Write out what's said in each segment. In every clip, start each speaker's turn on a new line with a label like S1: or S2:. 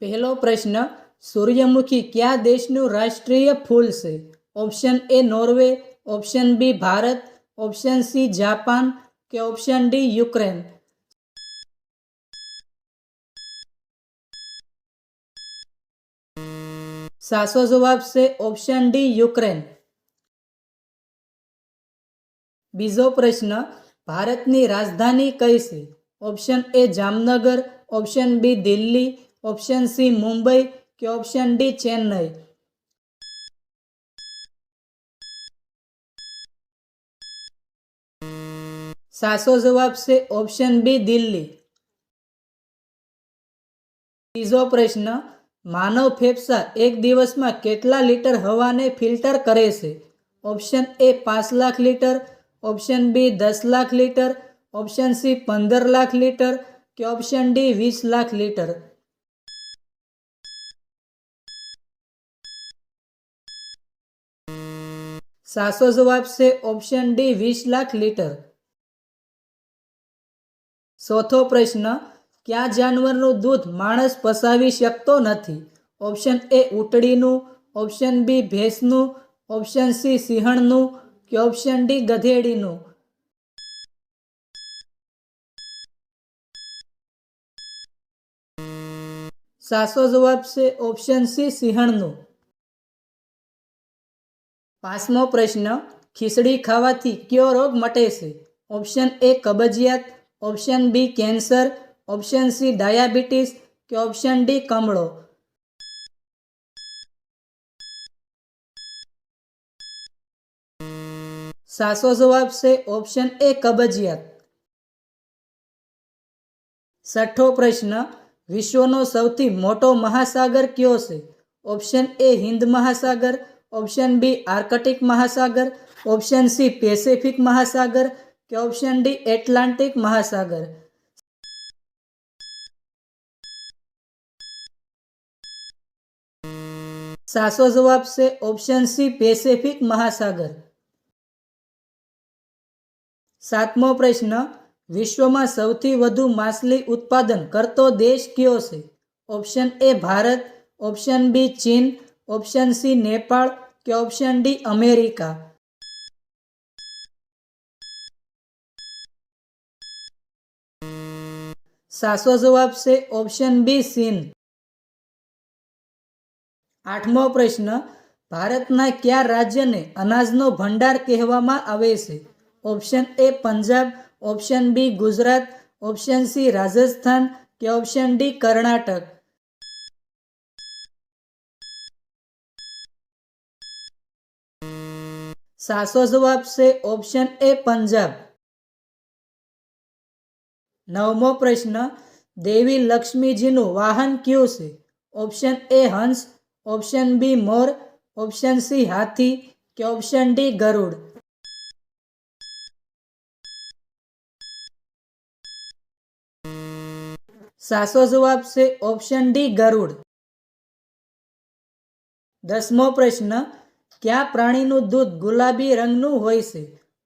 S1: પહેલો પ્રશ્ન, સૂર્યમુખી કયા દેશનું રાષ્ટ્રીય ફૂલ છે? Option A Norway, option B Bharat, option C Japan કે ઓપ્શન ડી યુક્રેન. સાચો જવાબ છે ઓપ્શન ડી યુક્રેન. બીજો પ્રશ્ન, ભારતની રાજધાની કઈ છે? Option A Jamnagar, option B Delhi, option C Mumbai કે ઓપ્શન ડી ચેન્નઈ. સાચો જવાબ છે ઓપ્શન બી દિલ્હી. ત્રીજો પ્રશ્ન, માનવ ફેફસા એક દિવસમાં કેટલા લીટર હવાને ફિલ્ટર કરે છે? Option A 5 lakh litre, option B 10 lakh litre, option C 15 lakh litre કે ઓપ્શન ડી 20 લાખ લીટર. સાચો જવાબ છે ઓપ્શન ડી 20 લાખ લીટર. ચોથો પ્રશ્ન, કયા જાનવરનું દૂધ માણસ પચાવી શકતો નથી? ઓપ્શન એ ઊંટડીનું, ઓપ્શન બી ભેંસનું, ઓપ્શન સી સિંહણનું કે ઓપ્શન ડી ગધેડીનું. સાચો જવાબ છે ઓપ્શન સી સિંહણનું. પાંચમો પ્રશ્ન, ખીચડી ખાવાથી કયો રોગ મટે છે? ઓપ્શન એ કબજિયાત, option B cancer, option C diabetes કે ઓપ્શન ડી કમળો. સાચો જવાબ છે ઓપ્શન એ કબજિયાત. છઠ્ઠો પ્રશ્ન, વિશ્વનો સૌથી મોટો મહાસાગર કયો છે? ઓપ્શન એ હિન્દ મહાસાગર, ઓપ્શન બી આર્કટિક મહાસાગર, ઓપ્શન સી પેસિફિક મહાસાગર કે ઓપ્શન ડી એટલાન્ટિક મહાસાગર. સાચો જવાબ છે ઓપ્શન સી પેસિફિક મહાસાગર. સાતમો પ્રશ્ન, વિશ્વમાં સૌથી વધુ માછલી ઉત્પાદન કરતો દેશ કયો છે? Option A Bharat, option B ચીન, ઓપ્શન સી નેપાળ કે ઓપ્શન ડી અમેરિકા. સાચો જવાબ છે ઓપ્શન બી ચીન. આઠમો પ્રશ્ન, ભારતના કયા રાજ્યને અનાજનો ભંડાર કહેવામાં આવે છે? Option A Punjab, option B Gujarat, option C Rajasthan કે ઓપ્શન ડી કર્ણાટક. સાચો જવાબ છે ઓપ્શન એ પંજાબ. નવમો પ્રશ્ન, દેવી લક્ષ્મીજીનું વાહન કયું છે? ઓપ્શન એ હંસ, ઓપ્શન બી મોર, ઓપ્શન સી હાથી કે ઓપ્શન ડી ગરુડ. સાચો જવાબ છે ઓપ્શન ડી ગરુડ. દસમો પ્રશ્ન, કયા પ્રાણીનું દૂધ ગુલાબી રંગનું હોય છે?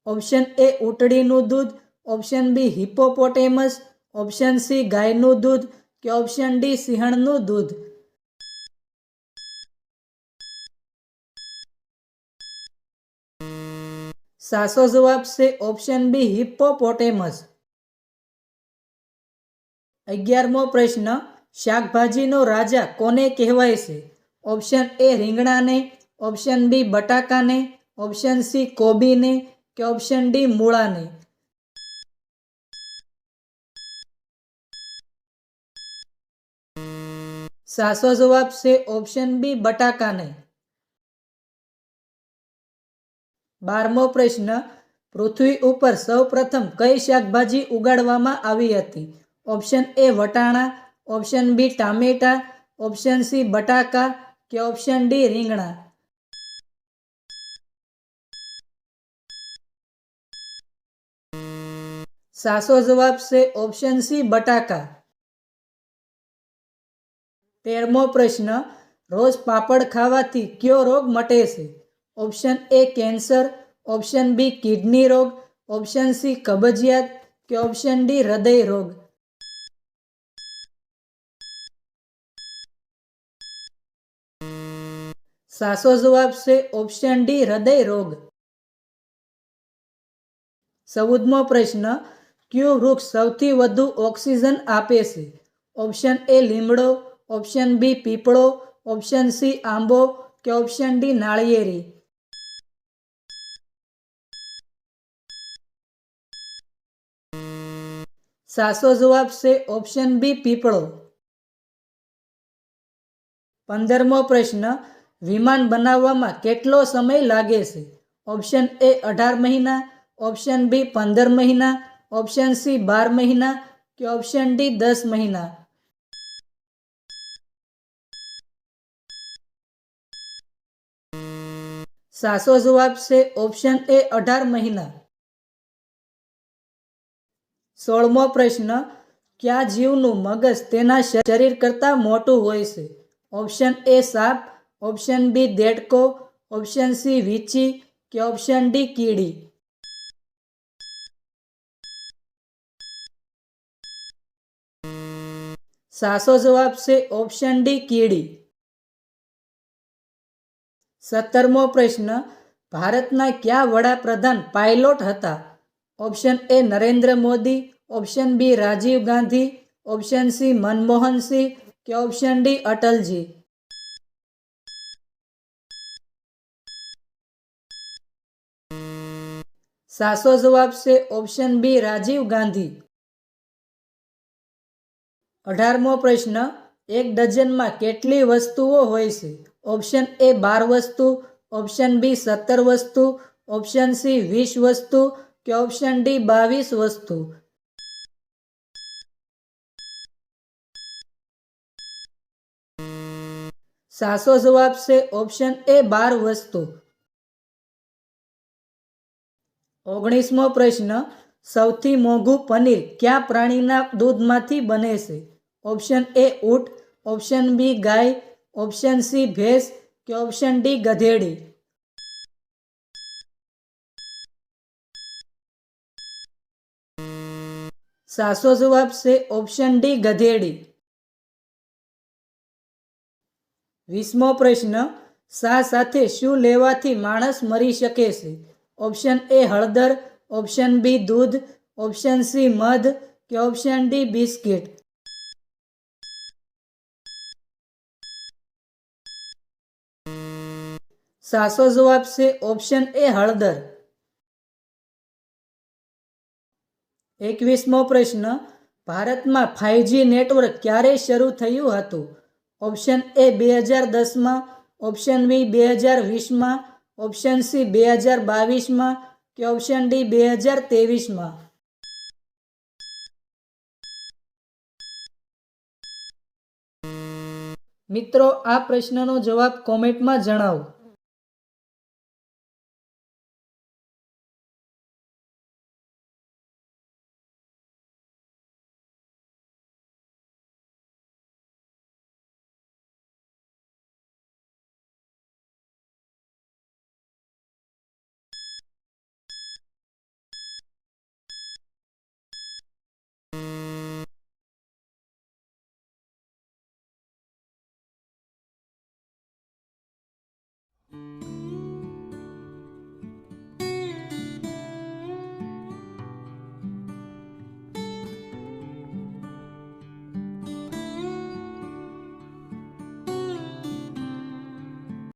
S1: ઓપ્શન એ ઊંટડીનું દૂધ, option B hippopotamus, option C ગાયનું દૂધ કે ઓપ્શન ડી સિંહણનું દૂધ. સાચો જવાબ છે ઓપ્શન બી હિપ્પોપોટેમસ. 11મો પ્રશ્ન, શાકભાજીનો રાજા કોને કહેવાય છે? ઓપ્શન એ રીંગણાને, ઓપ્શન બી બટાકાને, ઓપ્શન સી કોબીને કે ઓપ્શન ડી મૂળાને. સાચો જવાબ છે ઓપ્શન બી બટાકાને. 12મો પ્રશ્ન, પૃથ્વી ઉપર સૌ પ્રથમ કઈ શાકભાજી ઉગાડવામાં આવી હતી? ઓપ્શન એ વટાણા, ઓપ્શન બી ટામેટા, ઓપ્શન સી બટાકા કે ઓપ્શન ડી રીંગણા. સાચો જવાબ છે ઓપ્શન સી બટાકા. 13મો પ્રશ્ન, રોજ પાપડ ખાવાથી કયો રોગ મટે છે? Option A cancer, option B kidney રોગ, ઓપ્શન સી કબજિયાત કે ઓપ્શન ડી હૃદય રોગ. સાચો જવાબ છે ઓપ્શન ડી હૃદય રોગ. 14મો પ્રશ્ન, કયું વૃક્ષ સૌથી વધુ ઓક્સિજન આપે છે? ઓપ્શન એ લીમડો, ઓપ્શન બી પીપળો, ઓપ્શન સી આંબો કે ઓપ્શન ડી નાળિયેરી. સાચો જવાબ છે ઓપ્શન બી પીપળો. 15મો પ્રશ્ન, વિમાન બનાવવામાં કેટલો સમય લાગે છે? ઓપ્શન એ 18 મહિના, ઓપ્શન બી 15 મહિના, ઓપ્શન સી 12 મહિના કે ઓપ્શન ડી 10 મહિના. સાચો જવાબ છે ઓપ્શન એ 18 મહિના. 16મો પ્રશ્ન, કયા જીવનું મગજ તેના શરીર કરતાં મોટું હોય છે? ઓપ્શન એ સાપ, ઓપ્શન બી દેડકો, ઓપ્શન સી વીંછી કે ઓપ્શન ડી કીડી. સાચો જવાબ છે ઓપ્શન ડી કીડી. 17મો પ્રશ્ન, ભારતના કયા વડાપ્રધાન પાયલોટ હતા? Option A Narendra Modi, option B Rajiv Gandhi, option C Manmohan Singh કે ઓપ્શન ડી અટલજી. સાચો જવાબ છે ઓપ્શન બી રાજીવ ગાંધી. 18મો પ્રશ્ન, એક ડઝનમાં કેટલી વસ્તુઓ હોય છે? ઓપ્શન એ 12 વસ્તુ, ઓપ્શન બી 17 વસ્તુ, ઓપ્શન સી 20 વસ્તુ કે ઓપ્શન ડી 22 વસ્તુ. સાચો જવાબ છે ઓપ્શન એ 12 વસ્તુ. 19મો પ્રશ્ન, સૌથી મોંઘું પનીર કયા પ્રાણીના દૂધમાંથી બને છે? ઓપ્શન એ ઊંટ, ઓપ્શન બી ગાય, ઓપ્શન સી ભેંસ કે ઓપ્શન ડી ગધેડી. સાચો જવાબ છે ઓપ્શન ડી ગધેડી. 20મો પ્રશ્ન, શા સાથે શું લેવાથી માણસ મરી શકે છે? ઓપ્શન એ હળદર, ઓપ્શન બી દૂધ, ઓપ્શન સી મધ કે ઓપ્શન ડી બિસ્કિટ. સાચો જવાબ છે ઓપ્શન એ હળદર. 21મો પ્રશ્ન, ભારતમાં 5G નેટવર્ક ક્યારે શરૂ થયું હતું? ઓપ્શન એ 2010માં, ઓપ્શન બી 2020માં, ઓપ્શન સી 2022માં કે ઓપ્શન ડી 2023માં. મિત્રો, આ પ્રશ્નનો જવાબ કોમેન્ટમાં જણાવો.